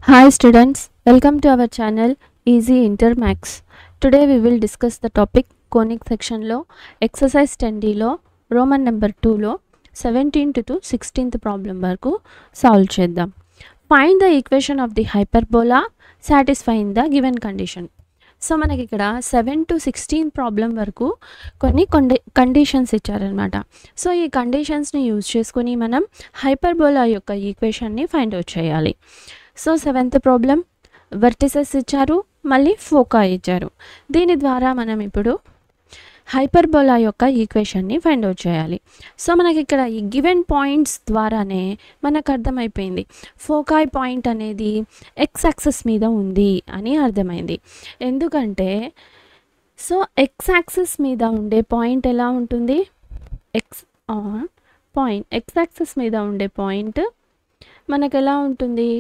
Hi students, welcome to our channel Easy Inter Max. Today we will discuss the topic conic section lo exercise 10D lo Roman number 2 lo 17th to 16th problem వరకు solve చేద్దాం. Find the equation of the hyperbola satisfying the given condition. So మనకి ఇక్కడ 7 to 16 problem వరకు కొన్ని conditions ఇచ్చారనమాట. So ఈ కండిషన్స్ని use చేసుకుని మనం హైపర్బోలా యొక్క ఈక్వేషన్ని ఫైండ్ అవుట్ చేయాలి. సో 7th ప్రాబ్లం వర్టిసెస్ ఇచ్చారు, మళ్ళీ ఫోకా ఇచ్చారు. దీని ద్వారా మనం ఇప్పుడు హైపర్బోలా యొక్క ఈక్వేషన్ని ఫైండ్ అవుట్ చేయాలి. సో మనకి ఇక్కడ ఈ గివెన్ పాయింట్స్ ద్వారానే మనకు అర్థమైపోయింది ఫోకాయ్ పాయింట్ అనేది ఎక్స్ యాక్సిస్ మీద ఉంది అని అర్థమైంది. ఎందుకంటే సో ఎక్స్ యాక్సిస్ మీద ఉండే పాయింట్ ఎలా ఉంటుంది, ఎక్స్ యాక్సిస్ మీద ఉండే పాయింట్ మనకు ఎలా ఉంటుంది,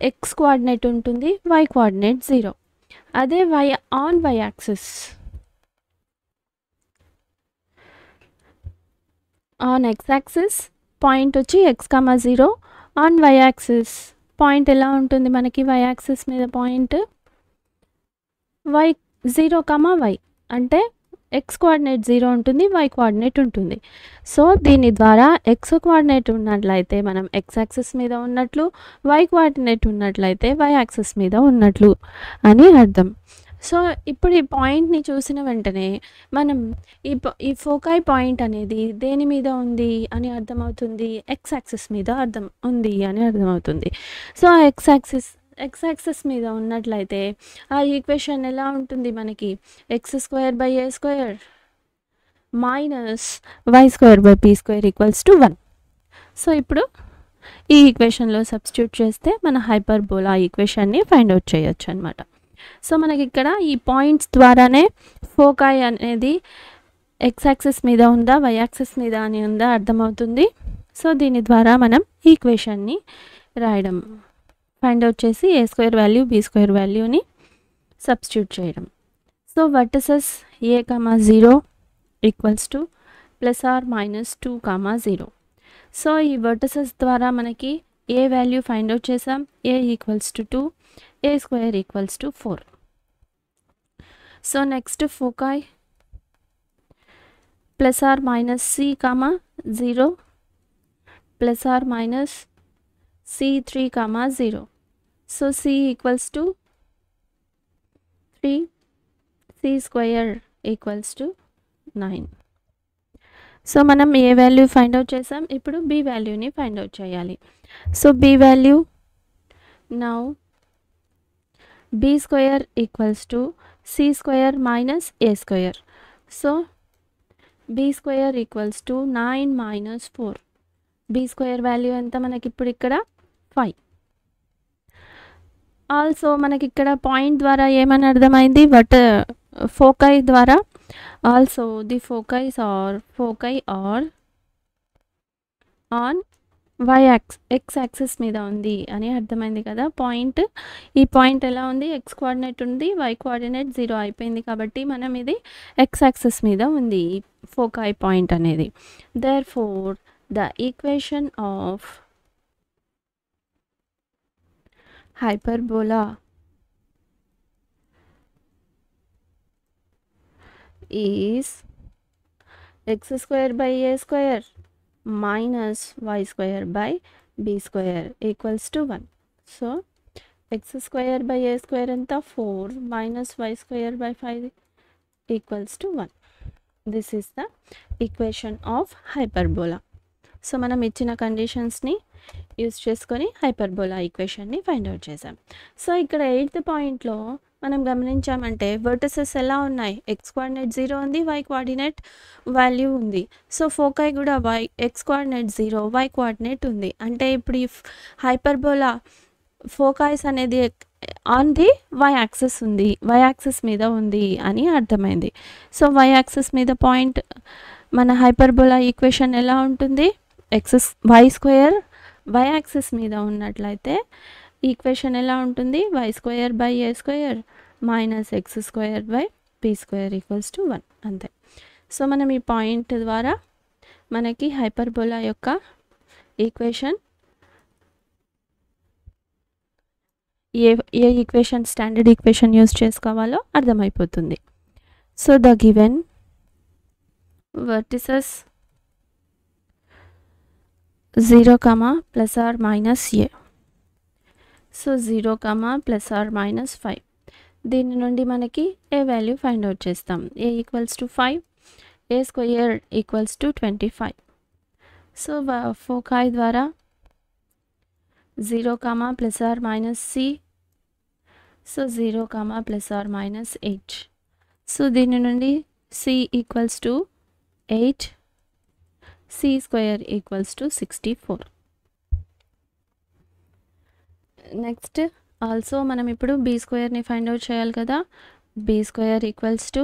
ఎక్స్ కోఆర్డినేట్ ఉంటుంది, వై కోఆర్డినేట్ 0. అదే y axis on X axis point వచ్చి x comma 0, on y axis point ఎలా ఉంటుంది మనకి, వై యాక్సిస్ మీద పాయింట్ వై 0 కామా వై అంటే ఎక్స్ కోఆర్డినేట్ 0 ఉంటుంది, వై కోఆర్డినేట్ ఉంటుంది. సో దీని ద్వారా ఎక్స్ కోఆర్డినేట్ ఉన్నట్లయితే మనం ఎక్స్ యాక్సిస్ మీద ఉన్నట్లు, వై కోఆర్డినేట్ ఉన్నట్లయితే వై యాక్సిస్ మీద ఉన్నట్లు అని అర్థం. సో ఇప్పుడు ఈ పాయింట్ని చూసిన వెంటనే మనం ఈ ఫోకాయ్ పాయింట్ అనేది దేని మీద ఉంది అని అర్థమవుతుంది, ఎక్స్ యాక్సిస్ మీద ఉంది అని అర్థమవుతుంది. సో ఆ ఎక్స్ యాక్సిస్ మీద ఉన్నట్లయితే ఆ ఈక్వేషన్ ఎలా ఉంటుంది మనకి, x² / a² minus y² / b² 1. So ఇప్పుడు ఈ ఈక్వేషన్లో సబ్స్టిట్యూట్ చేస్తే మన హైపర్బోలా ఈక్వేషన్ని ఫైండ్ అవుట్ చేయొచ్చు అనమాట. సో మనకి ఇక్కడ ఈ పాయింట్స్ ద్వారానే ఫోకాయ్ అనేది ఎక్స్ యాక్సిస్ మీద ఉందా, వై యాక్సిస్ మీద అని ఉందా అర్థమవుతుంది. సో దీని ద్వారా మనం ఈక్వేషన్ని రాయడం, ఫైండ్ అవుట్ చేసి a² వాల్యూ b² వాల్యూని సబ్స్టిట్యూట్ చేయడం. So vertices a, 0 equals to +or -2, 0. So ఈ వర్టిసెస్ ద్వారా మనకి ఏ వాల్యూ ఫైండ్ అవుట్ చేసాం, a equals to 2, a² equals to 4. So next foci +or -c, 0 +or -c3, 0. So c equals to 3, c² equals to 9. So మనం a value find out చేసాం, ఇప్పుడు b వాల్యూని find out చేయాలి. So b value now b² equals to c² - a². So b² equals to 9 - 4. b² value ఎంత మనకి ఇప్పుడు ఇక్కడ 5. Also మనకి ఇక్కడ పాయింట్ ద్వారా ఏమని అర్థమైంది, ఫోకాయ్ ద్వారా also the foci are on X axis మీద ఉంది అని అర్థమైంది కదా పాయింట్. ఈ పాయింట్ ఎలా ఉంది, ఎక్స్ కోఆర్డినేట్ ఉంది, వై కోఆర్డినేట్ 0 అయిపోయింది కాబట్టి మనం ఇది ఎక్స్ యాక్సిస్ మీద ఉంది ఫోకాయ్ పాయింట్ అనేది. Therefore the equation of hyperbola is x² / a² minus y² / b² equals to 1. So x² / a² anta 4 minus y² / 5 equals to 1. This is the equation of hyperbola. So మనం ఇచ్చిన కండిషన్స్ని use చేసుకొని hyperbola ఈక్వేషన్ని find out చేసాం. So ఇక్కడ 8th పాయింట్లో మనం గమనించామంటే vertices ఎలా ఉన్నాయి, ఎక్స్ కోఆర్డినేట్ 0 ఉంది, వై కోఆర్డినేట్ వాల్యూ ఉంది. సో ఫోకాయ్ కూడా ఎక్స్ కోఆర్డినేట్ 0, వై కోఆర్డినేట్ ఉంది. అంటే ఇప్పుడు ఈ హైపర్బోలా ఫోకాయ్స్ అనేది ఆన్ ది వై యాక్సిస్ ఉంది, వై యాక్సిస్ మీద ఉంది అని అర్థమైంది. సో వై యాక్సిస్ మీద పాయింట్ మన హైపర్బోలా ఈక్వేషన్ ఎలా ఉంటుంది, y² వై యాక్సిస్ మీద ఉన్నట్లయితే ఈక్వేషన్ ఎలా ఉంటుంది, y² / a² minus x² / b² equals to 1 అంతే. సో మనం ఈ పాయింట్ ద్వారా మనకి హైపర్బోలా యొక్క ఈక్వేషన్ ఏ ఈక్వేషన్ స్టాండర్డ్ ఈక్వేషన్ యూస్ చేసుకోవాలో అర్థమైపోతుంది. So the given vertices 0, plus or minus a. So 0, plus or minus 5. దీని నుండి మనకి ఏ వాల్యూ ఫైండ్ అవుట్ చేస్తాం. a equals to 5, a square equals to 25. So foci ద్వారా 0, plus or minus c. So 0, plus or minus 8. So దీని నుండి c equals to 8, c square equals to 64. Next also మనం ఇప్పుడు b స్క్వేర్ని find out చేయాలి కదా. b square equals to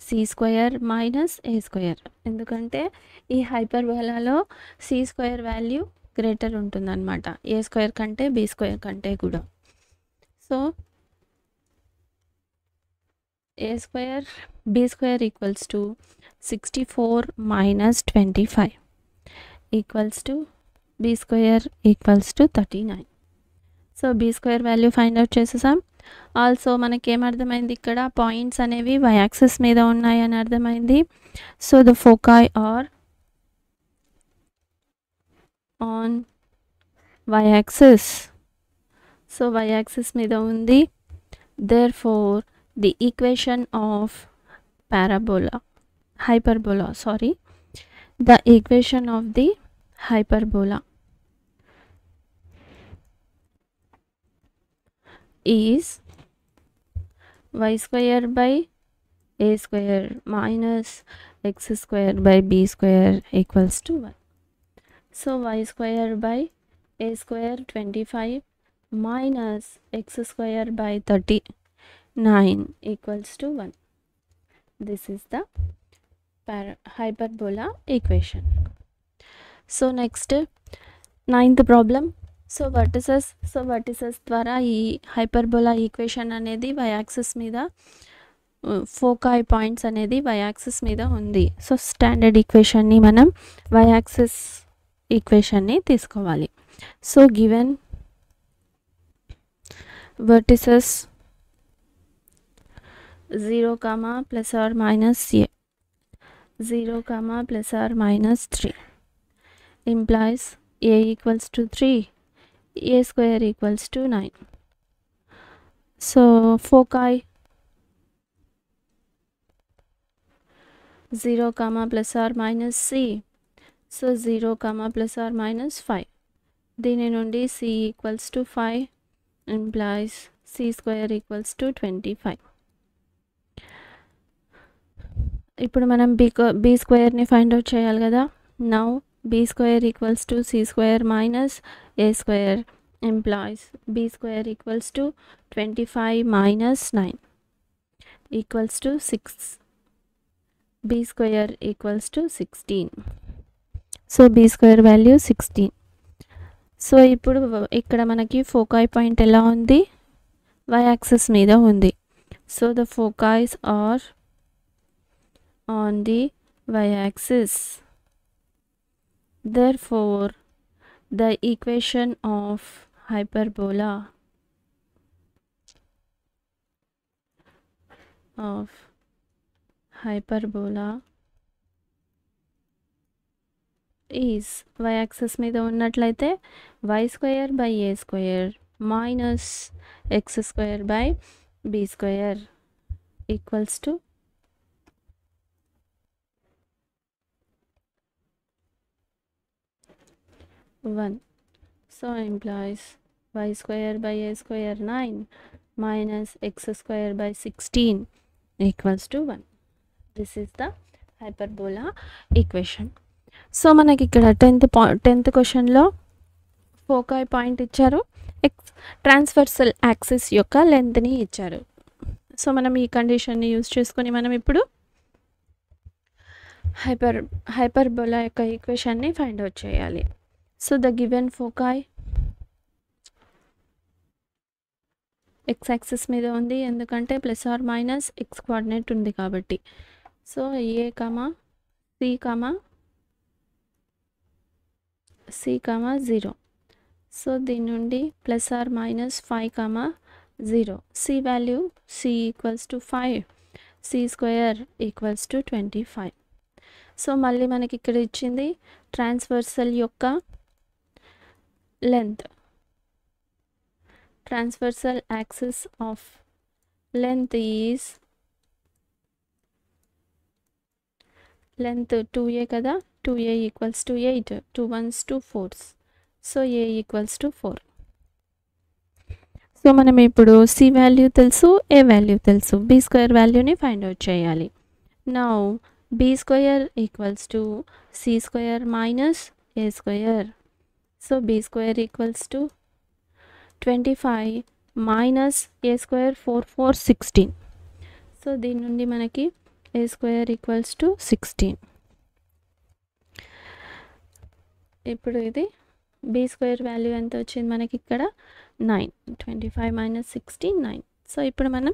c square minus a square. ఎందుకంటే ఈ హైపర్బోలాలో c square value greater ఉంటుందన్నమాట a square కంటే b స్క్వేర్ కంటే కూడా. So b square equals to 64 minus 25 equals to b square equals to 39. So b square value find out చేసేసాం. Also మనకి ఏమర్థమైంది, ఇక్కడ పాయింట్స్ అనేవి y యాక్సిస్ మీద ఉన్నాయని అర్థమైంది. So the foci are on y axis. So y axis మీద ఉంది. Therefore the equation of hyperbola, the equation of the hyperbola is y square by a square minus x square by b square equals to 1. So y square by a square 25 minus x square by 39 equals to 1. This is the hyperbola equation. So next 9th problem. So vertices ద్వారా ఈ hyperbola equation అనేది y axis మీద, ఫోకాయ్ points అనేది y axis మీద ఉంది. So standard ఈక్వేషన్ని మనం y axis ఈక్వేషన్ని తీసుకోవాలి. So given vertices 0, plus or minus a, 0, plus or minus 3 implies a equals to 3, a square equals to 9. So foci 0, plus or minus c. So 0, plus or minus 5. దీని నుండి c equals to 5 implies c square equals to 25. ఇప్పుడు మనం b స్క్వేర్ని find out చేయాలి కదా. Now b square equals to c square minus a square implies b square equals to 25 minus 9 equals to 6. b square equals to 16. So b square value 16. So ఇప్పుడు ఇక్కడ మనకి ఫోకాయ్ point ఎలా ఉంది, y axis మీద ఉంది. So the foci are on the y-axis. Therefore, the equation of hyperbola is y-axis మీద ఉన్నట్లయితే y square by a square minus x square by b square equals to 1. So implies y square by a square 9 minus x square by 16 equals to 1. This is the hyperbola equation. So మనకి ఇక్కడ 10th క్వశ్చన్లో ఫోకాయ్ point ఇచ్చారు, transversal axis యొక్క లెంత్ని ఇచ్చారు. So మనం ఈ కండిషన్ని use చేసుకొని మనం ఇప్పుడు హైపర్బోలా యొక్క ఈక్వేషన్ని ఫైండ్ అవుట్ చేయాలి. So the given foci x axis మీద ఉంది, ఎందుకంటే plus or minus x coordinate ఉంది కాబట్టి. So a comma c comma 0. So దీని నుండి plus or minus 5, 0. C value c equals to 5, c square equals to 25. So మళ్ళీ మనకి ఇక్కడ ఇచ్చింది ట్రాన్స్వర్సల్ యొక్క length. Transversal axis of length is length 2a కదా, 2a equals to 8, 2 1s 2 4s. So a equals to 4. So మనం ఇప్పుడు C value తెలుసు, A value తెలుసు, బి స్క్వేర్ వాల్యూని ఫైండ్ అవుట్ చేయాలి. Now B square equals to C square minus A square. So B square equals to 25 minus A square 4 4 16. So దీని నుండి మనకి a square equals to 16. ఇప్పుడు ఇది B square value ఎంత వచ్చింది మనకి ఇక్కడ 9. 25 మైనస్ 16 9. సో ఇప్పుడు మనం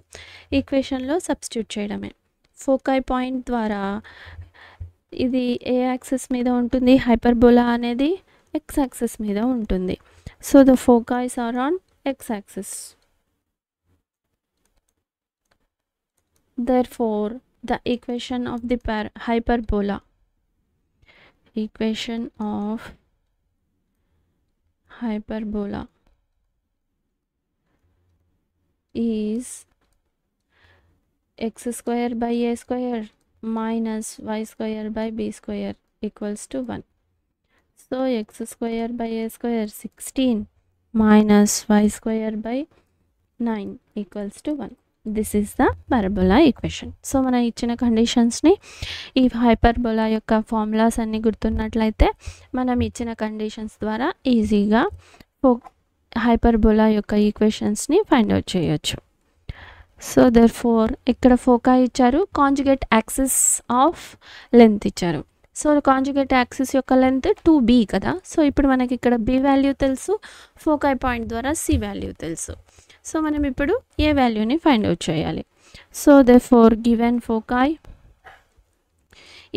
ఈక్వేషన్లో సబ్స్టిట్యూట్ చేయడమే. ఫోకాయ్ పాయింట్ ద్వారా ఇది ఏ యాక్సిస్ మీద ఉంటుంది, హైపర్బోలా అనేది ఎక్స్ యాక్సిస్ మీద ఉంటుంది. So the foci are on X axis. Therefore the equation of the hyperbola is x square by a square minus y square by b square equals to 1. So x square by a square 16 minus y square by 9 equals to 1. This is the parabola equation. So మన ఇచ్చిన కండిషన్స్ని, ఈ hyperbola యొక్క formulas అన్నీ గుర్తున్నట్లయితే మనం ఇచ్చిన conditions ద్వారా ఈజీగా hyperbola యొక్క ఈక్వేషన్స్ని ఫైండ్ అవుట్ చేయొచ్చు. సో దెర్ఫోర్ ఇక్కడ ఫోకా ఇచ్చారు, కాంజుగేట్ యాక్సిస్ ఆఫ్ లెంత్ ఇచ్చారు. సో కాంజుగేట్ యాక్సిస్ యొక్క లెంత్ 2b కదా. సో ఇప్పుడు మనకి ఇక్కడ b వాల్యూ తెలుసు, ఫోకాయ్ పాయింట్ ద్వారా c వాల్యూ తెలుసు. సో మనం ఇప్పుడు ఏ వాల్యూని ఫైండ్ అవుట్ చేయాలి. సో దెర్ఫోర్ గివెన్ ఫోకాయ్,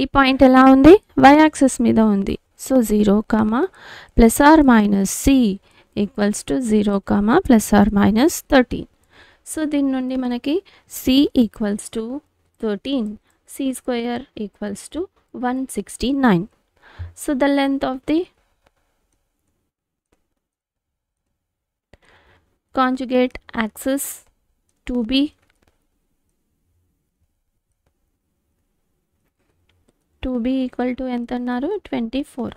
ఈ పాయింట్ ఎలా ఉంది, y యాక్సిస్ మీద ఉంది. So 0, plus or minus c equals to 0, plus or minus 13. So దీని నుండి మనకి c equals to 13, c square equals to 169. So the length of the conjugate axis 2b equal to ఎంత అన్నారు, 24.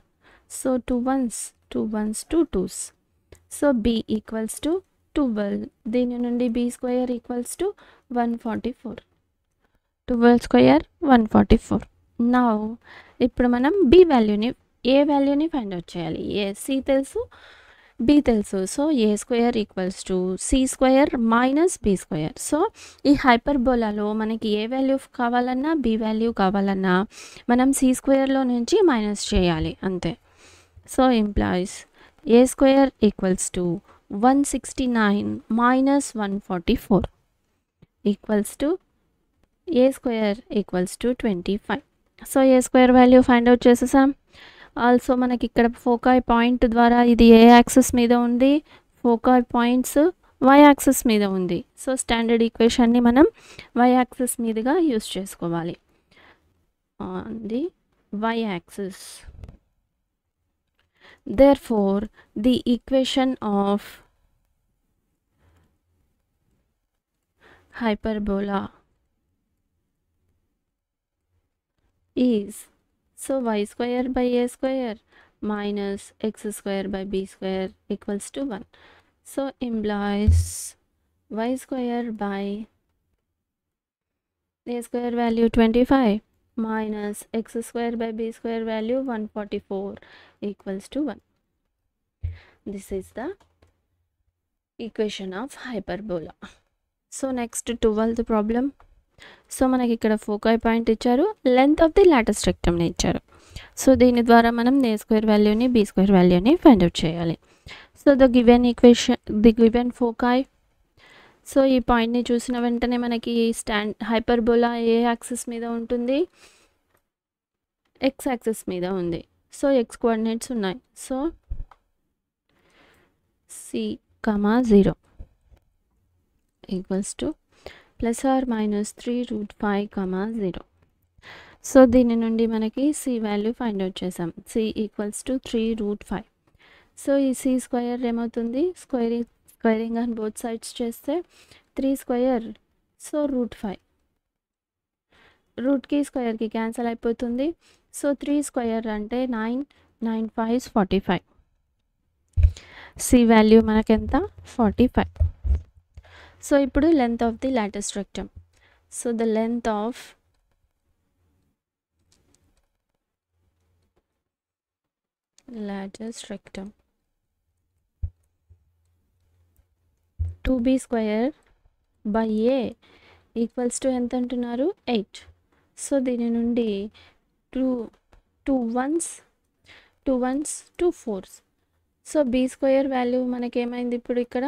So 2 1s 2 2s. So b equals to 12. దీని నుండి b square equals to 144. 12 square 144. Now ఇప్పుడు మనం b వాల్యూని, A వాల్యూని find out చేయాలి. A c తెలుసు, b తెలుసు. So A square equals to C square minus B square. So ఈ హైపర్బోలాలో మనకి ఏ వాల్యూ కావాలన్నా, బి వాల్యూ కావాలన్నా మనం సి స్క్వేర్లో నుంచి మైనస్ చేయాలి అంతే. So implies A square equals to 169 మైనస్ 144 equals to A square equals to 25. So A square value find out చేసేసాం. ఆల్సో మనకి ఇక్కడ ఫోకాయ్ పాయింట్ ద్వారా ఇది ఏ యాక్సిస్ మీద ఉంది, ఫోకాయ్ పాయింట్స్ y యాక్సిస్ మీద ఉంది. సో స్టాండర్డ్ ఈక్వేషన్ని మనం y యాక్సిస్ మీదుగా యూస్ చేసుకోవాలి. On the y axis, therefore the equation of hyperbola is, so y square by a square minus x square by b square equals to 1. So implies y square by a square value 25 minus x square by b square value 144 equals to 1. This is the equation of hyperbola. So next 12th problem. So మనకి ఇక్కడ foci point ఇచ్చారు, length of the latus రెక్టమ్ని ఇచ్చారు. So దీని ద్వారా మనం a square వాల్యూని, b square వాల్యూని ఫైండ్ అవుట్ చేయాలి. So the given equation, the given foci. So ఈ పాయింట్ని చూసిన వెంటనే మనకి హైపర్బోలా ఏ యాక్సిస్ మీద ఉంటుంది, ఎక్స్ యాక్సిస్ మీద ఉంది. సో ఎక్స్ కోఆర్డినేట్స్ ఉన్నాయి. So c, 0 equals to plus or minus 3 root 5, 0. So దీని నుండి మనకి c వాల్యూ ఫైండ్ అవుట్ చేసాం. c equals to 3 root 5. So ఈ c స్క్వేర్ ఏమవుతుంది, స్క్వేరింగ్ ఆన్ బోత్ సైడ్స్ చేస్తే 3 స్క్వేర్, సో రూట్ 5. రూట్కి స్క్వేర్కి క్యాన్సిల్ అయిపోతుంది. సో 3 స్క్వేర్ అంటే 9, 9 5 45. c వాల్యూ మనకెంత, 45. సో ఇప్పుడు length of the లాటెస్ట్ rectum. So the length of lattice rectum 2b square by a equals to ఎంత అంటున్నారు, 8. సో దీని నుండి 2 1s 2 4s. So b square value మనకేమైంది ఇప్పుడు ఇక్కడ,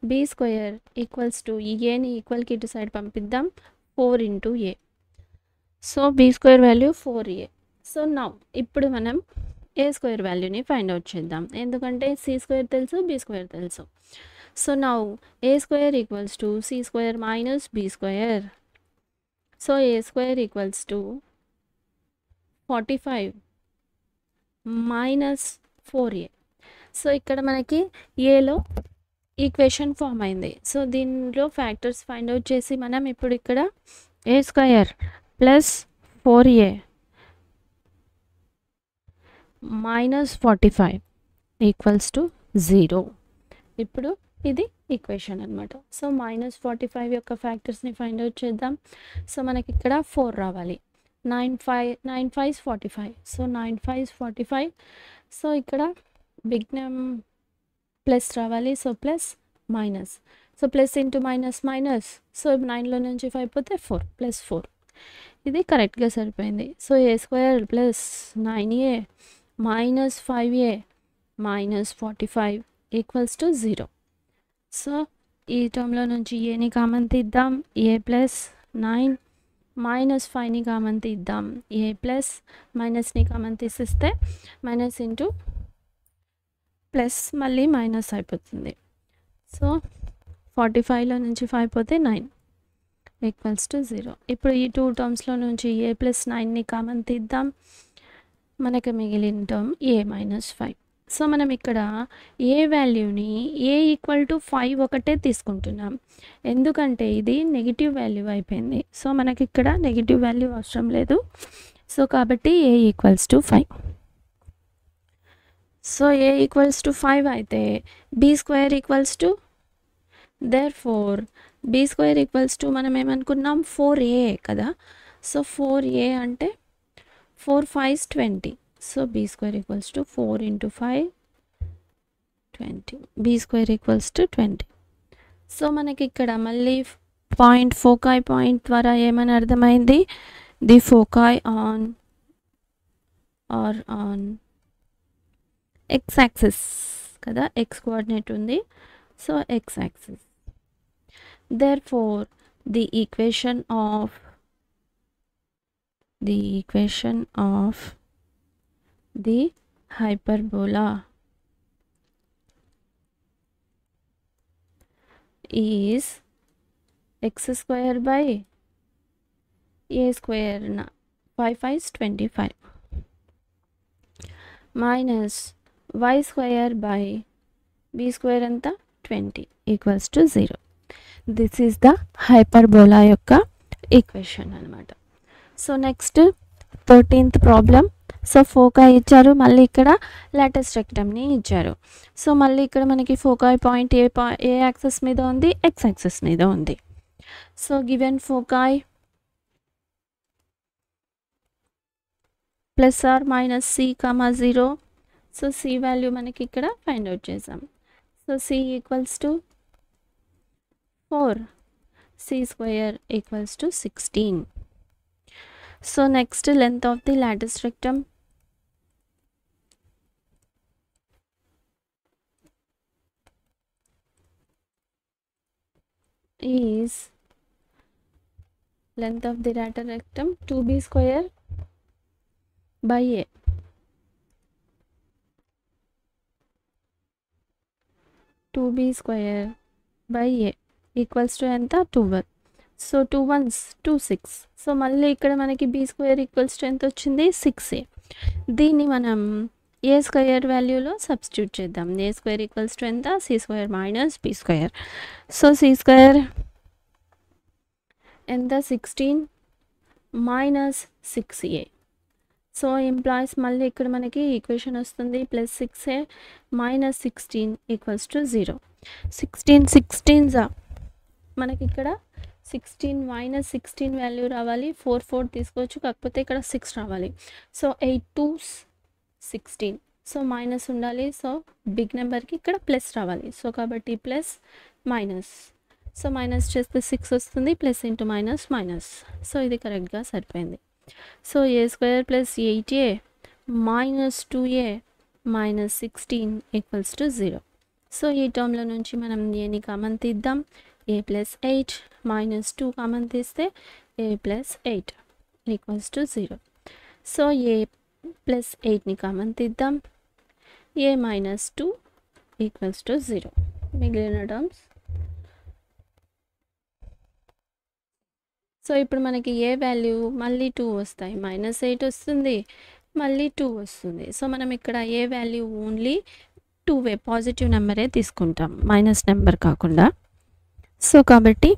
b స్క్వేర్ ఈక్వల్స్ టు ఈ ఏని ఈక్వల్కి ఇటు సైడ్ పంపిద్దాం, 4 into a. So b square value 4a. So now ఇప్పుడు మనం ఏ స్క్వేర్ వాల్యూని ఫైండ్ అవుట్ చేద్దాం, ఎందుకంటే c స్క్వేర్ తెలుసు, b స్క్వేర్ తెలుసు. So now a square equals to c square minus b square. So A square equals to 45 minus 4a. So ఇక్కడ మనకి ఏలో ఈక్వేషన్ ఫామ్ అయింది. సో దీనిలో ఫ్యాక్టర్స్ ఫైండ్ అవుట్ చేసి మనం ఇప్పుడు ఇక్కడ a square plus 4a minus 45 equals to 0. ఇప్పుడు ఇది ఈక్వేషన్ అనమాట. సో మైనస్ 45 యొక్క ఫ్యాక్టర్స్ని ఫైండ్ అవుట్ చేద్దాం. సో మనకి ఇక్కడ 4 రావాలి, 9 5 45. సో 9 5 45. సో ఇక్కడ బిగ్ నెమ్ ప్లస్ రావాలి, so plus minus. So plus into minus minus. So 9లో నుంచి 5 పోతే 4 ప్లస్ 4. ఇది కరెక్ట్గా సరిపోయింది. So A square plus 9a minus 5a minus 45 equals to 0. So ఈ టర్మ్లో నుంచి ఏని కామన్ తీద్దాం, ఏ ప్లస్ 9 మైనస్ 5ని కామన్ తీద్దాం, ఏ ప్లస్ మైనస్ని కామన్ తీసిస్తే మైనస్ ఇంటూ ప్లస్ మళ్ళీ మైనస్ అయిపోతుంది. సో 45లో నుంచి 5 పోతే 9 ఈక్వల్స్ టు 0. ఇప్పుడు ఈ 2 టర్మ్స్లో నుంచి ఏ ప్లస్ 9ని కామన్ తీద్దాం, మనకు మిగిలిన టర్మ్ ఏ మైనస్ 5. సో మనం ఇక్కడ ఏ వాల్యూని ఏ ఈక్వల్ టు 5 ఒకటే తీసుకుంటున్నాం, ఎందుకంటే ఇది నెగిటివ్ వాల్యూ అయిపోయింది. సో మనకి ఇక్కడ నెగిటివ్ వాల్యూ అవసరం లేదు. సో కాబట్టి a equals to 5. So a equals to 5 అయితే b square equals to, therefore b square equals to మనం ఏమనుకున్నాం 4a కదా. సో 4a అంటే 4 5 20. So be square equals to 4 into 5 20. B square equals to 20. So మనకి ఇక్కడ మళ్ళీ point foci point ద్వారా ఏమని అర్థమైంది, the foci on X axis కదా, ఎక్స్ కోఆర్డినేట్ ఉంది. So X axis. Therefore, the equation of the hyperbola is x square by a square 5 5 25 minus y square by b square anta 20 equals to 0. This is the hyperbola యొక్క equation అనమాట. So next 13th problem. So foci ఇచ్చారు, మళ్ళీ ఇక్కడ లాటెస్ట్ రెక్టమ్ని ఇచ్చారు. So మళ్ళీ ఇక్కడ మనకి ఫోకాయ్ point ఏ access మీద ఉంది, ఎక్స్ యాక్సెస్ మీద ఉంది. So given foci plus or minus c, 0. So c value మనకి ఇక్కడ ఫైండ్ అవుట్ చేసాం. So c equals to 4, c square equals to 16. So next length of the lattice rectum is length of the lattice rectum 2b square by a. 2b square by a equals to ఎంత 12. So 2 1s 2 6. So మళ్ళీ ఇక్కడ మనకి b square equals to ఎంత వచ్చింది 6a. దీన్ని మనం a square వాల్యూలో substitute చేద్దాం. ఏ square equals to ఎంత c square minus b square. So c square ఎంత 16 మైనస్ 6a. సో ఇంప్లాయిస్ మళ్ళీ ఇక్కడ మనకి ఈక్వేషన్ వస్తుంది plus 6a minus 16 equals to 0. 16 16 మనకి ఇక్కడ 16 మైనస్ 16 వాల్యూ రావాలి. 4 4 తీసుకోవచ్చు, కాకపోతే ఇక్కడ 6 రావాలి. So 8 2s 16. సో మైనస్ ఉండాలి. సో బిగ్ నెంబర్కి ఇక్కడ ప్లస్ రావాలి. సో కాబట్టి ప్లస్ మైనస్. సో మైనస్ చేస్తే 6 వస్తుంది. Plus into minus minus. So ఇది కరెక్ట్గా సరిపోయింది. So A square plus 8a minus 2a minus 16 equals to 0. So ఈ టర్మ్లో నుంచి మనం ఏని కామన్ తీద్దాం. a ప్లస్ 8 మైనస్ 2 కామన్ తీస్తే a plus 8 equals to 0. So a plus 8ని కామన్ తీద్దాం. a minus 2 equals to 0. మిగిలిన టర్మ్స్. సో ఇప్పుడు మనకి ఏ వాల్యూ మళ్ళీ 2 వస్తాయి. మైనస్ 8 వస్తుంది, మళ్ళీ 2 వస్తుంది. సో మనం ఇక్కడ ఏ వాల్యూ ఓన్లీ 2 పాజిటివ్ నెంబరే తీసుకుంటాం, మైనస్ నెంబర్ కాకుండా. సో కాబట్టి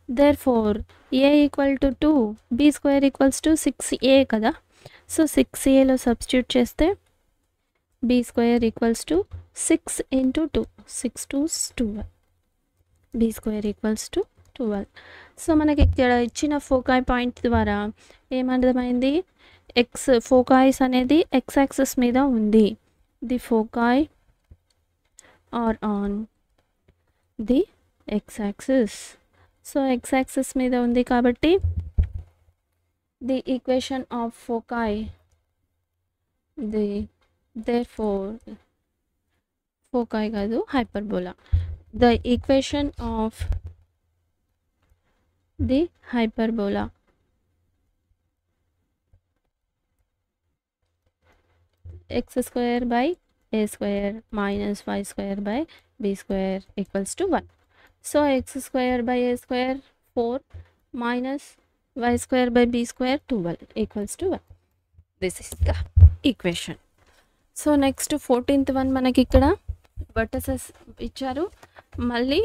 therefore A equal to 2, B square equals to 6a కదా. సో 6aలో సబ్స్టిట్యూట్ చేస్తే B square equals to 6 into 2, 6 2s 12. B square equals to 12. So మనకి ఇక్కడ ఇచ్చిన ఫోకాయ్ పాయింట్ ద్వారా ఏమర్థమైంది, ఫోకాయ్స్ అనేది ఎక్స్ యాక్సిస్ మీద ఉంది. The foci are on the x axis. So X axis మీద ఉంది కాబట్టి the equation of foci therefore foci కాదు hyperbola. The equation of the hyperbola x square by a square minus y square by b square equals to 1. So x square by a square 4 minus y square by b square 12 equals to 1. This is the equation. So next 14th one మనకి ఇక్కడ vertices ఇచ్చారు, మళ్ళీ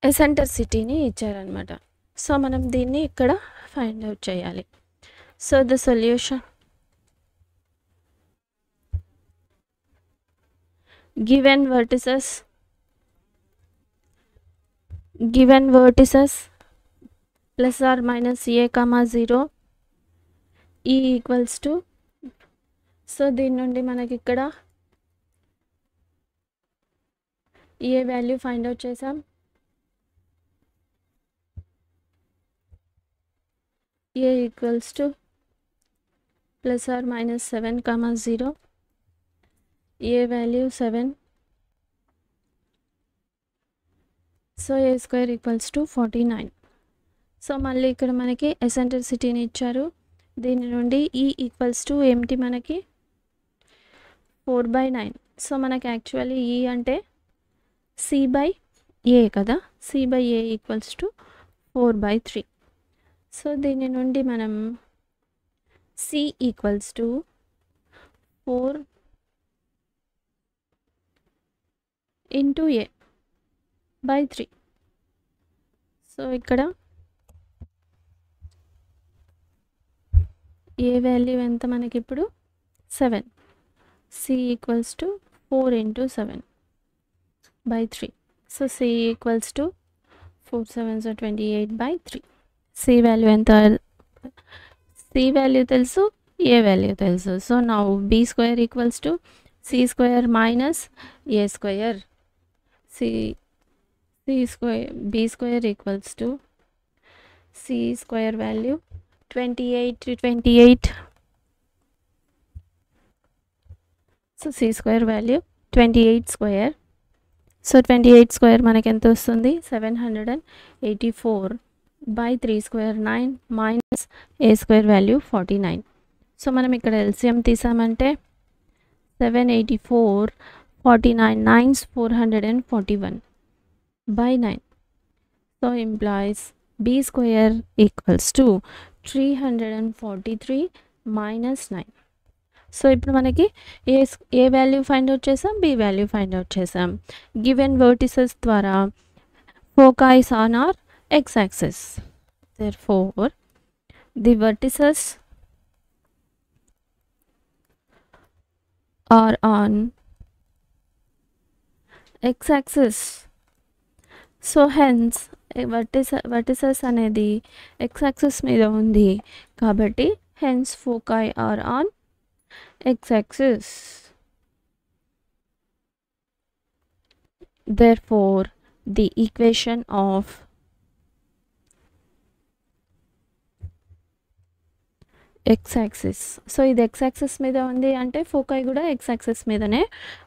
ఎసెంట్రిసిటీని ఇచ్చారనమాట. So మనం దీన్ని ఇక్కడ find out చేయాలి. So the solution given vertices plus or minus a comma 0 e equals to. So దీని నుండి మనకి ఇక్కడ ఏ వాల్యూ ఫైండ్ అవుట్ చేసాం. a equals to plus or minus 7 comma 0. a value 7. So a square equals to 49. So మళ్ళీ ఇక్కడ మనకి ఎసెంట్రిసిటీని ఇచ్చారు. దీని నుండి e ఈక్వల్స్ టు ఏమిటి మనకి 4/9. సో మనకి యాక్చువల్లీ e అంటే c/a కదా. c/a equals to 4/3. సో దీని నుండి మనం c equals to 4 into a/3. So ఇక్కడ ఏ వాల్యూ ఎంత మనకి ఇప్పుడు 7. c equals to 4 into 7/3. So c equals to 4 7s 28/3. c value ఎంత, c వాల్యూ తెలుసు, a వాల్యూ తెలుసు. So now b square equals to c square minus a square. b square equals to c square value 28. So c square value 28 square. So 28 square మనకి ఎంత వస్తుంది 784/3 square 9 minus a square value 49. So మనం ఇక్కడ LCM తీసామంటే 784 49 9s 441 by 9. So implies b square equals to 343 minus 9. So ఇప్పుడు మనకి ఏ value find out చేసాం, b value find out చేసాం. Given vertices ద్వారా foci on are x axis. Therefore the vertices are on x axis. So hence vertices అనేది x axis మీద ఉంది కాబట్టి hence foci are on x axis. Therefore the equation of x axis. So ఇది x axis మీద ఉంది అంటే foci కూడా x axis మీదనే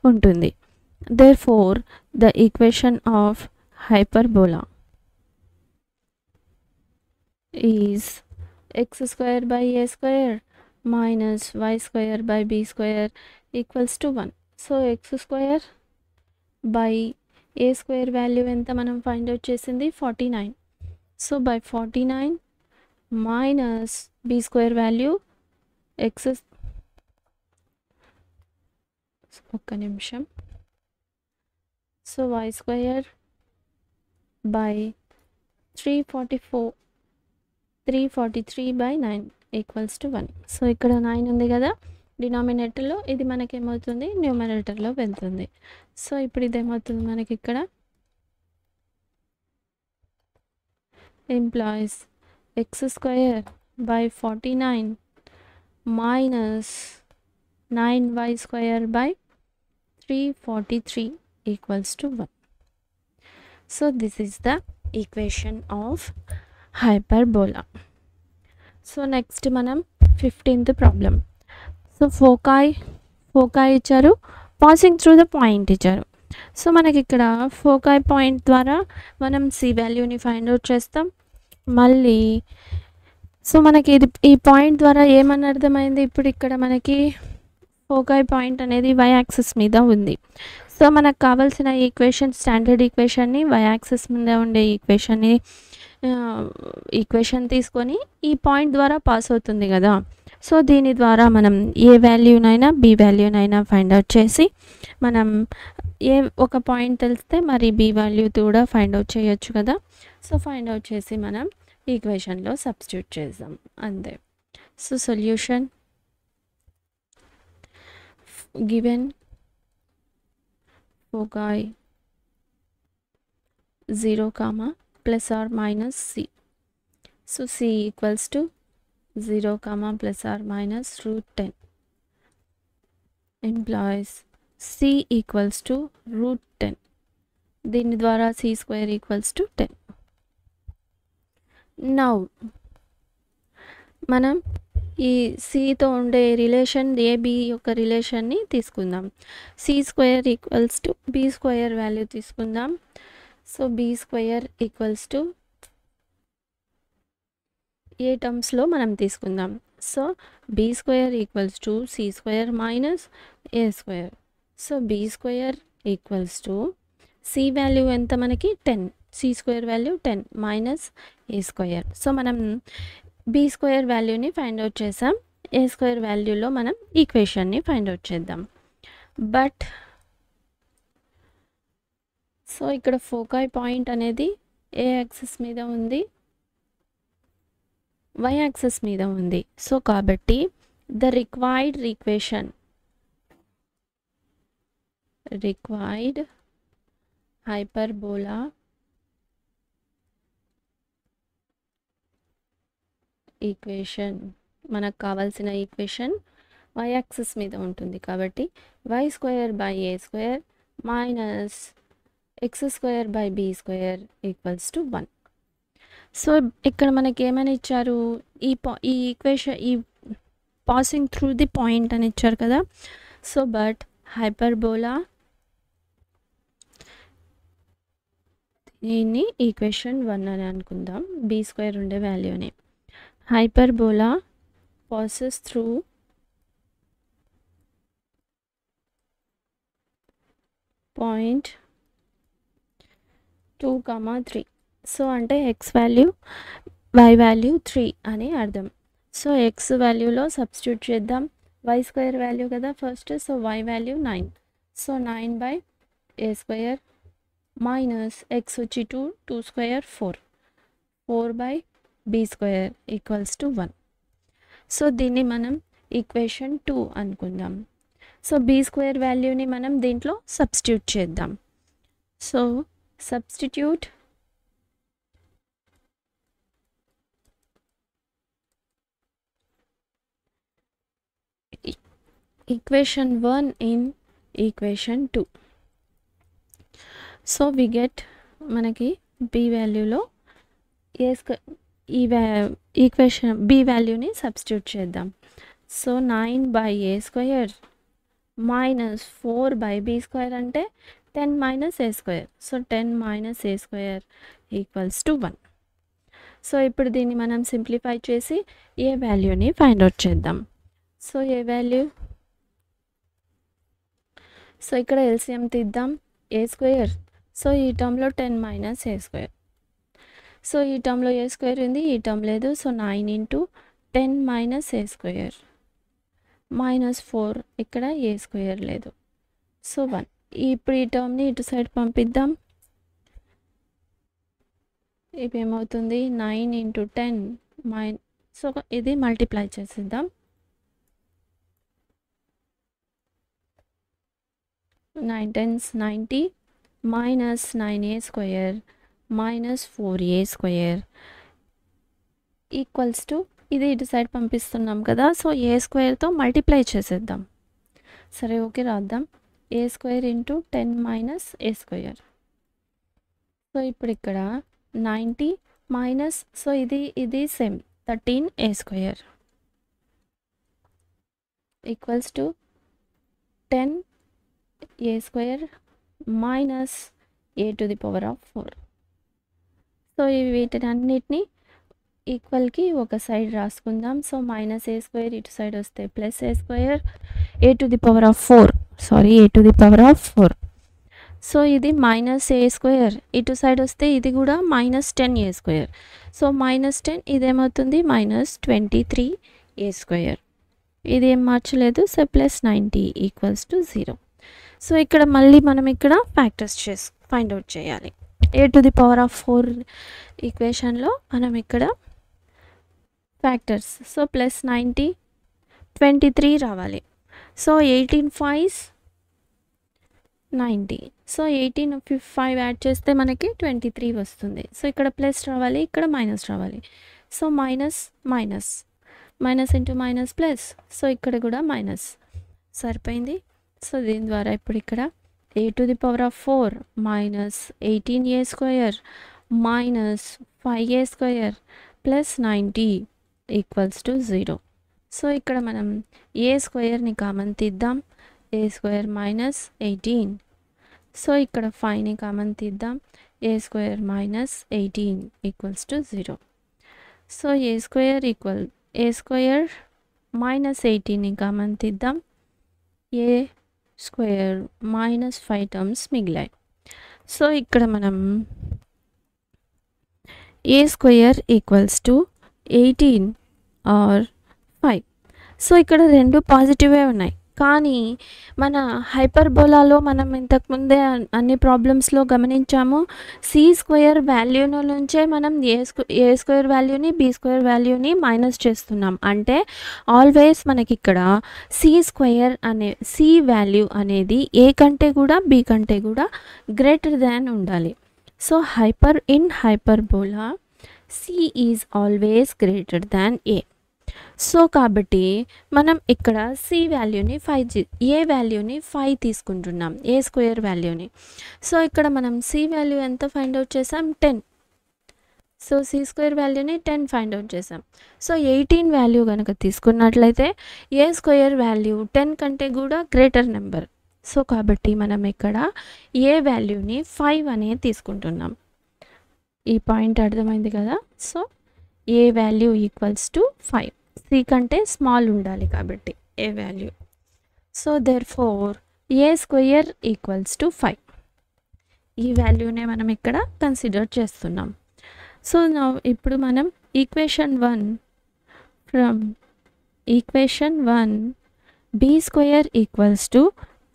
ఉంటుంది. Therefore the equation of hyperbola is x square by a square minus y square by b square equals to 1. So x square by a square value ఎంత మనం find out చేసింది 49. So by 49 minus b square value x ఒక్క నిమిషం. So y square by 343 by 9 equals to 1. So ఇక్కడ 9 ఉంది కదా డినామినేటర్లో, ఇది మనకేమవుతుంది న్యూమరేటర్లో వెళ్తుంది. సో ఇప్పుడు ఇదేమవుతుంది మనకి ఇక్కడ employees x square by 49 minus 9y square by 343 equals to 1. So this is the equation of hyperbola. So next మనం 15th problem. సో ఫోకాయ్ ఇచ్చారు, పాసింగ్ త్రూ ద పాయింట్ ఇచ్చారు. సో మనకి ఇక్కడ ఫోకాయ్ పాయింట్ ద్వారా మనం సి వాల్యూని find out చేస్తాం. మళ్ళీ సో మనకి ఇది ఈ పాయింట్ ద్వారా ఏమని అర్థమైంది, ఇప్పుడు ఇక్కడ మనకి ఫోకాయ్ పాయింట్ అనేది y యాక్సిస్ మీద ఉంది. సో మనకు కావాల్సిన ఈక్వేషన్ స్టాండర్డ్ ఈక్వేషన్ని y యాక్సిస్ మీద ఉండే ఈక్వేషన్ తీసుకొని ఈ పాయింట్ ద్వారా పాస్ అవుతుంది కదా. సో దీని ద్వారా మనం ఏ వాల్యూనైనా బి వాల్యూనైనా ఫైండ్ అవుట్ చేసి మనం ఏ ఒక పాయింట్ తెలిస్తే మరి బి వాల్యూ కూడా ఫైండ్ అవుట్ చేయొచ్చు కదా. సో ఫైండ్ అవుట్ చేసి మనం ఈక్వేషన్లో సబ్స్టిట్యూట్ చేద్దాం అంతే. So solution given foci 0, plus or minus c. So c equals to 0, plus or minus root 10 implies c equals to root 10. దీని ద్వారా c square equals to 10. Now మనం ఈ సితో ఉండే రిలేషన్ ఏబి యొక్క రిలేషన్ని తీసుకుందాం. C square equals to b square value తీసుకుందాం. So B square equals to a టర్మ్స్లో మనం తీసుకుందాం. So B square equals to C square minus A square. So B square equals to c value ఎంత మనకి 10, c square value 10 minus ఏ square. So మనం b square వాల్యూని find out చేసాం, a square వాల్యూలో మనం ఈక్వేషన్ని ఫైండ్ అవుట్ చేద్దాం. But so ఇక్కడ ఫోకాయ్ పాయింట్ అనేది ఏ యాక్సిస్ మీద ఉంది, వై యాక్సిస్ మీద ఉంది. సో కాబట్టి ద రిక్వైర్డ్ హైపర్బోలా ఈక్వేషన్, మనకు కావాల్సిన ఈక్వేషన్ వై యాక్సిస్ మీద ఉంటుంది కాబట్టి Y square by A square minus X square by B square equals to 1. So ఇక్కడ మనకి ఏమైనా ఇచ్చారు, ఈ ఈక్వేషన్ ఈ పాసింగ్ త్రూ ది పాయింట్ అని ఇచ్చారు కదా. సో బట్ హైపర్బోలా దీన్ని ఈక్వేషన్ 1 అని అనుకుందాం, బి స్క్వేర్ ఉండే వాల్యూని. Hyperbola passes through 0.2, 3. సో అంటే ఎక్స్ వాల్యూ వై వాల్యూ 3 అని అర్థం. సో ఎక్స్ వాల్యూలో సబ్స్టిట్యూట్ చేద్దాం. వై స్క్వేర్ వాల్యూ కదా first. So y value 9. So 9/a² minus x వచ్చి 2, 2 స్క్వేర్ 4, 4/b² = 1. సో దీన్ని మనం ఈక్వేషన్ 2 అనుకుందాం. సో b² వాల్యూని మనం దీంట్లో సబ్స్టిట్యూట్ చేద్దాం. So substitute equation 1 in equation 2. So we get మనకి b వాల్యూలో ఈ ఈక్వేషన్ b వాల్యూని సబ్స్టిట్యూట్ చేద్దాం. సో 9/a² మైనస్ 4/b² అంటే 10 - a². So 10 - a² = 1. సో ఇప్పుడు దీన్ని మనం సింప్లిఫై చేసి ఏ వాల్యూని ఫైండ్ అవుట్ చేద్దాం. సో ఏ వాల్యూ, సో ఇక్కడ ఎల్సిఎం తీద్దాం. a². సో ఈ టర్మ్లో 10 - a². సో ఈ టర్మ్లో a² ఉంది, ఈ టర్మ్ లేదు. సో 9 × 10 - a² -4, ఇక్కడ a² లేదు. సో 1. ఇప్పుడు ఈ టర్మ్ని ఇటు సైడ్ పంపిద్దాం. ఇప్పుడు ఏమవుతుంది 9 × 10 సో ఇది మల్టిప్లై చేసిద్దాం. 9 10s 90 -9a² -4a² = ఇది ఇటు సైడ్ పంపిస్తున్నాం కదా. సో a²తో మల్టిప్లై చేసేద్దాం. సరే ఓకే రాద్దాం. a² × 10 - a². సో ఇప్పుడు ఇక్కడ 90 మైనస్, సో ఇది same 13a² = 10a² minus a⁴. So వీటన్నిటిని ఈక్వల్కి ఒక సైడ్ రాసుకుందాం. సో -a² ఇటు సైడ్ వస్తే +a², a⁴. సో ఇది -a² ఇటు సైడ్ వస్తే ఇది కూడా -10a². So -10 ఇదేమవుతుంది -23a². ఇది ఏం మార్చలేదు. సో +90 = 0. సో ఇక్కడ మళ్ళీ మనం ఇక్కడ ఫ్యాక్టర్స్ ఫైండ్ అవుట్ చేయాలి. a⁴ ఈక్వేషన్లో మనం ఇక్కడ ఫ్యాక్టర్స్, సో +90 23 రావాలి. So 18 5s 90. సో 18 5 యాడ్ చేస్తే మనకి 23 వస్తుంది. సో ఇక్కడ ప్లస్ రావాలి, ఇక్కడ మైనస్ రావాలి. So minus into minus plus, so ఇక్కడ కూడా మైనస్ సరిపోయింది. సో దీని ద్వారా ఇప్పుడు ఇక్కడ a⁴ minus 18a² minus 5a² plus 90 = 0. So ఇక్కడ మనం a²ని కామన్ తీద్దాం. a² minus 18. సో ఇక్కడ 5ని కామన్ తీద్దాం. a² minus 18 = 0. So a² minus 18ని కామన్ తీద్దాం. a² మైనస్ 5 టర్మ్స్ మిగిలాయి. సో ఇక్కడ మనం a² = 18 ఆర్ 5. సో ఇక్కడ రెండు పాజిటివే ఉన్నాయి. కానీ మన హైపర్బోలాలో మనం ఇంతకుముందే అన్ని ప్రాబ్లమ్స్లో గమనించాము, c² వాల్యూలో నుంచే మనం a² వాల్యూని b² వాల్యూని మైనస్ చేస్తున్నాం. అంటే ఆల్వేస్ మనకి ఇక్కడ c వాల్యూ అనేది a కంటే కూడా b కంటే కూడా గ్రేటర్ దాన్ ఉండాలి. So in hyperbola c is always greater than a. So కాబట్టి మనం ఇక్కడ c వాల్యూని 5 a వాల్యూని 5 తీసుకుంటున్నాం, a² వాల్యూని. సో ఇక్కడ మనం c వాల్యూ ఎంత ఫైండ్ అవుట్ చేసాం 10. సో c² వాల్యూని 10 ఫైండ్ అవుట్ చేసాం. సో 18 వాల్యూ కనుక తీసుకున్నట్లయితే a² వాల్యూ 10 కంటే కూడా గ్రేటర్ నెంబర్. సో కాబట్టి మనం ఇక్కడ a వాల్యూని 5 అనేది తీసుకుంటున్నాం. ఈ పాయింట్ అర్థమైంది కదా. So a value = 5. c కంటే స్మాల్ ఉండాలి కాబట్టి a value. So therefore a² = 5. ఈ వాల్యూనే మనం ఇక్కడ కన్సిడర్ చేస్తున్నాం. సో ఇప్పుడు మనం equation 1 from equation 1 b square equals to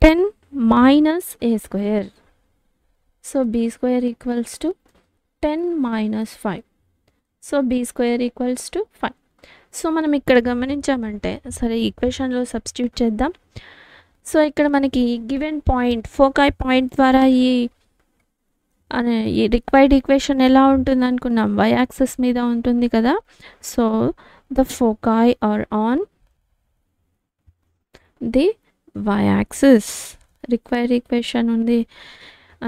10 minus a square. So b square equals to 10 minus 5. So b square equals to 5. So మనం ఇక్కడ గమనించామంటే సరే ఈక్వేషన్లో సబ్స్టిట్యూట్ చేద్దాం. సో ఇక్కడ మనకి గివెన్ పాయింట్ ఫోకాయ్ పాయింట్ ద్వారా ఈ రిక్వైర్డ్ ఈక్వేషన్ ఎలా ఉంటుంది అనుకున్నాం, y యాక్సిస్ మీద ఉంటుంది కదా. So the foci are on the y axis, required equation ఉంది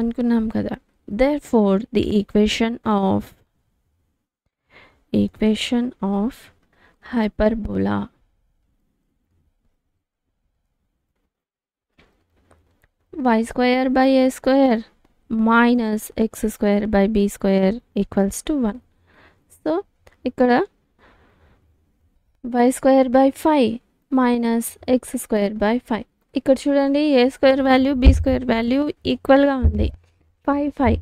అనుకున్నాం కదా. therefore the equation of hyperbola y square by a square minus x square by b square equals to 1. So ఇక్కడ y square by 5 minus x square by 5. ఇక్కడ చూడండి a square value b square value ఈక్వల్గా ఉంది. 5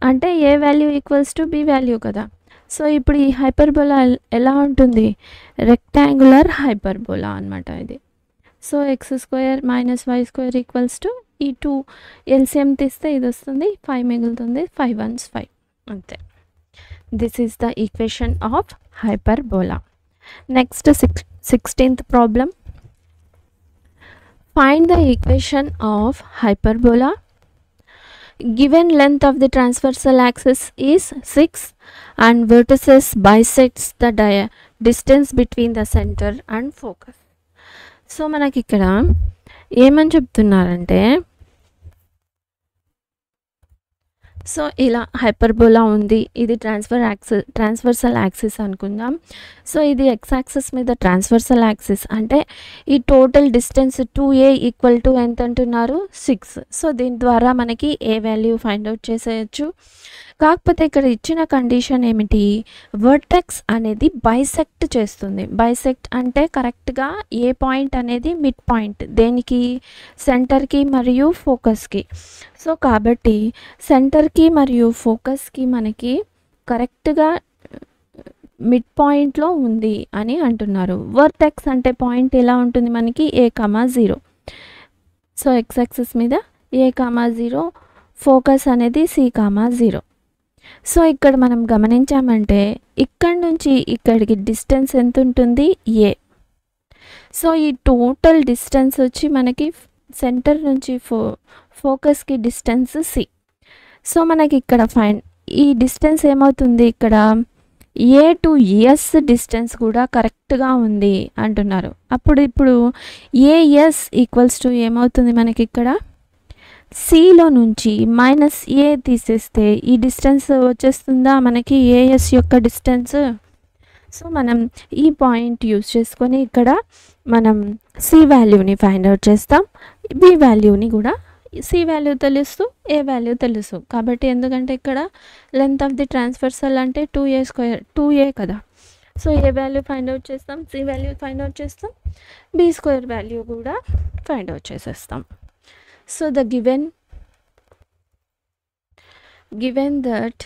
అంటే a value equals to b value కదా. So ఇప్పుడు ఈ hyperbola ఎలా ఉంటుంది, రెక్టాంగులర్ హైపర్బోలా అనమాట ఇది. So x square minus y square equals to ఈ 2 ఎల్సిఎం తీస్తే ఇది వస్తుంది, 5 మిగులుతుంది, 5 1s 5 అంతే. This is the equation of hyperbola. Next 16th problem. Find the equation of hyperbola. Given length of the transversal axis is 6 and vertices bisects the distance between the center and focus. So మనకి ఇక్కడ ఏమని చెప్తున్నారంటే, so ఇలా hyperbola ఉంది, ఇది transversal axis అనుకుందాం. So ఇది X axis మీద ట్రాన్స్వర్సల్ యాక్సిస్ అంటే ఈ total distance 2a equal to ఎంత అంటున్నారు, 6. సో దీని ద్వారా మనకి ఏ వాల్యూ ఫైండ్ అవుట్ చేసేయచ్చు. కాకపోతే ఇక్కడ ఇచ్చిన కండిషన్ ఏమిటి, వర్టెక్స్ అనేది బైసెక్ట్ చేస్తుంది. బైసెక్ట్ అంటే కరెక్ట్గా ఏ పాయింట్ అనేది మిడ్ పాయింట్, దేనికి, సెంటర్కి మరియు ఫోకస్కి. సో కాబట్టి సెంటర్కి మరియు ఫోకస్కి మనకి కరెక్ట్గా మిడ్ పాయింట్లో ఉంది అని అంటున్నారు. వర్టెక్స్ అంటే పాయింట్ ఎలా ఉంటుంది మనకి a,0. సో ఎక్స్ యాక్సిస్ మీద a,0, ఫోకస్ అనేది c,0. సో ఇక్కడ మనం గమనించామంటే ఇక్కడ నుంచి ఇక్కడికి డిస్టెన్స్ ఎంత ఉంటుంది, a. సో ఈ టోటల్ డిస్టెన్స్ వచ్చి మనకి సెంటర్ నుంచి ఫోకస్కి డిస్టెన్స్ c. సో మనకి ఇక్కడ ఈ డిస్టెన్స్ ఏమవుతుంది, ఇక్కడ a to s డిస్టెన్స్ కూడా కరెక్ట్గా ఉంది అంటున్నారు. ఇప్పుడు as ఈక్వల్స్ టు ఏమవుతుంది మనకి ఇక్కడ సిలో నుంచి -a తీసేస్తే ఈ డిస్టెన్స్ వచ్చేస్తుందా మనకి as యొక్క డిస్టెన్స్. సో మనం ఈ పాయింట్ యూజ్ చేసుకొని ఇక్కడ మనం c వాల్యూని ఫైండ్ అవుట్ చేస్తాం, b వాల్యూని కూడా. c వాల్యూ తెలుసు, a వాల్యూ తెలుసు కాబట్టి, ఎందుకంటే ఇక్కడ లెంత్ ఆఫ్ ది ట్రాన్స్వర్సల్ అంటే 2a కదా. So a value find out చేస్తాం, c వాల్యూ ఫైండ్ అవుట్ చేస్తాం, b స్క్వేర్ వాల్యూ కూడా ఫైండ్ అవుట్ చేసేస్తాం. So the given that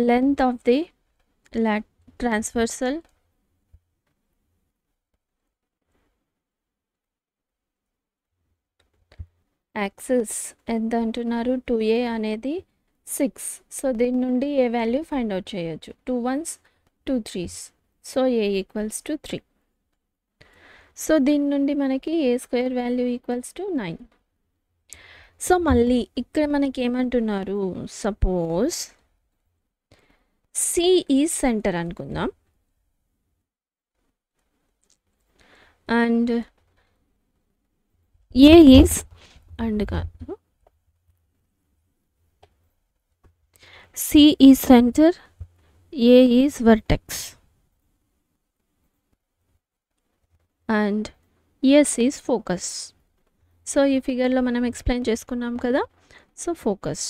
length of the transversal axis ఎంత అంటున్నారు, 2a అనేది 6. సో దీని నుండి ఏ వాల్యూ ఫైండ్ అవుట్ చేయొచ్చు, 2 1s 2 3s. So a equals to 3. So దీని నుండి మనకి a square value equals to 9. So మళ్ళీ ఇక్కడ మనకి ఏమంటున్నారు, సపోజ్ సి ఈజ్ సెంటర్ అనుకుందాం అండ్ ఏ ఈజ్ కాదు, c is centre, a is vertex and s is focus. So ఈ ఫిగర్లో మనం ఎక్స్ప్లెయిన్ చేసుకున్నాం కదా. So focus.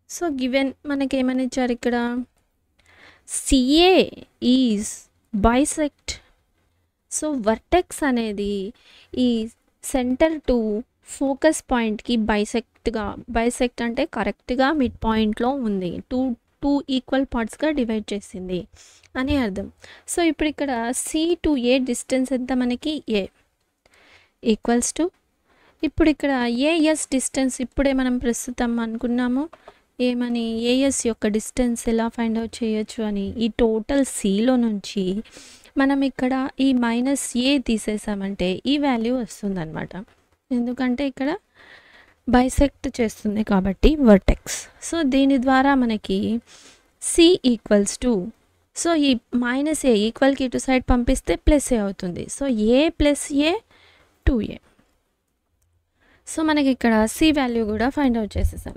సో గివెన్ మనకేమని ఇచ్చారు ఇక్కడ, c a is bisect. So vertex అనేది ఈ సెంటర్ టు ఫోకస్ పాయింట్కి బైసెక్ట్ కరెక్ట్గా బైసెక్ట్ అంటే కరెక్ట్గా మిడ్ పాయింట్లో ఉంది, టూ ఈక్వల్ పార్ట్స్గా డివైడ్ చేసింది అని అర్థం. సో ఇప్పుడు ఇక్కడ సి టు ఏ డిస్టెన్స్ ఎంత మనకి ఏ ఈక్వల్స్ టు, ఇప్పుడు ఇక్కడ ఏఎస్ డిస్టెన్స్ ఇప్పుడే మనం ప్రస్తుతం అనుకున్నాము ఏమని, ఏఎస్ యొక్క డిస్టెన్స్ ఎలా ఫైండ్ అవుట్ చేయొచ్చు అని. ఈ టోటల్ సిలో నుంచి మనం ఇక్కడ ఈ మైనస్ ఏ తీసేసామంటే ఈ వాల్యూ వస్తుందన్నమాట, ఎందుకంటే ఇక్కడ బైసెక్ట్ చేస్తుంది కాబట్టి వర్టెక్స్. సో దీని ద్వారా మనకి సి ఈక్వల్స్ టు, సో ఈ మైనస్ ఏ ఈక్వల్కి ఇటు సైడ్ పంపిస్తే ప్లస్ ఏ అవుతుంది. So a plus a 2a. So మనకి ఇక్కడ సి వాల్యూ కూడా ఫైండ్ అవుట్ చేసేసాం,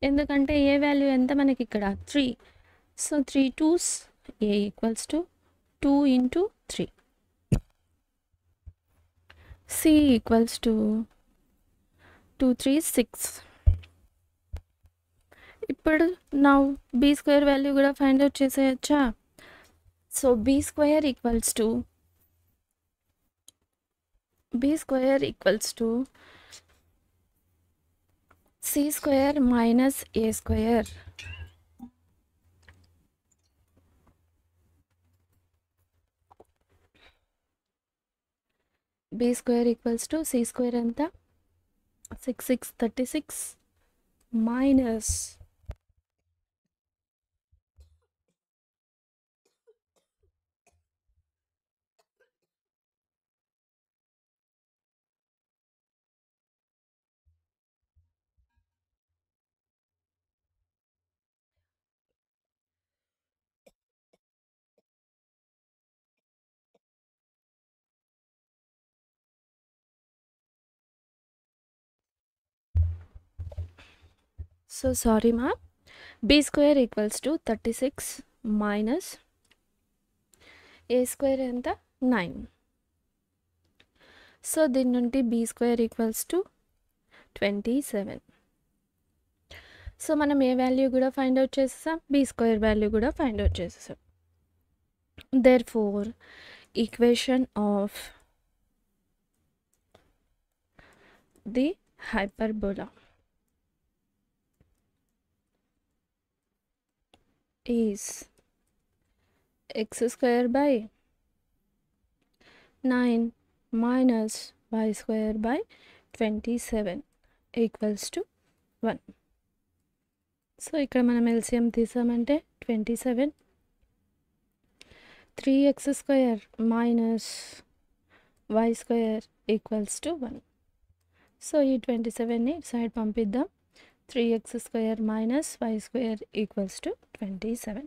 ఎందుకంటే ఏ వాల్యూ ఎంత మనకి ఇక్కడ 3. So 3 2s a equals to 2 into 3. c equals to 2 3 6. ఇప్పుడు నా బీ స్క్వేర్ వాల్యూ కూడా ఫైండ్ అవుట్ చేసేయచ్చా. So be square equals to C square minus A square. B square equals to C square ఎంత 6 6 36 minus so sorry మా b square equals to 36 minus A square ఎంత 9. So దీని నుండి b square equals to 27. So మనం a value కూడా find out చేసేసాం, b square value కూడా find out చేసేసాం. Therefore equation of the hyperbola is x square by 9 minus y square by 27 equals to 1. So ఇక్కడ మనం LCM తీసామంటే 27, 3x square minus y square equals to 1. So ఈ 27ని side పంపిద్దాం. 3x square minus y square equals to 27.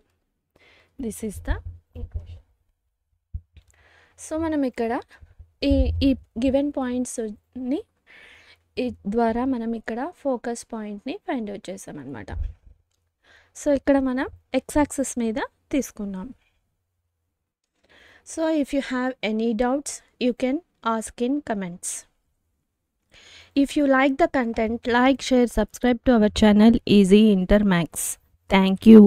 This is the equation. So మనం ఇక్కడ ఈ given పాయింట్స్ని ద్వారా మనం ఇక్కడ ఫోకస్ పాయింట్ని ఫైండ్ అవుట్ చేసామన్నమాట. సో ఇక్కడ మనం ఎక్స్ యాక్సిస్ మీద తీసుకున్నాం. So if you have any doubts you can ask in comments. If you like the content, like, share, subscribe to our channel Easy Inter Maths. Thank you.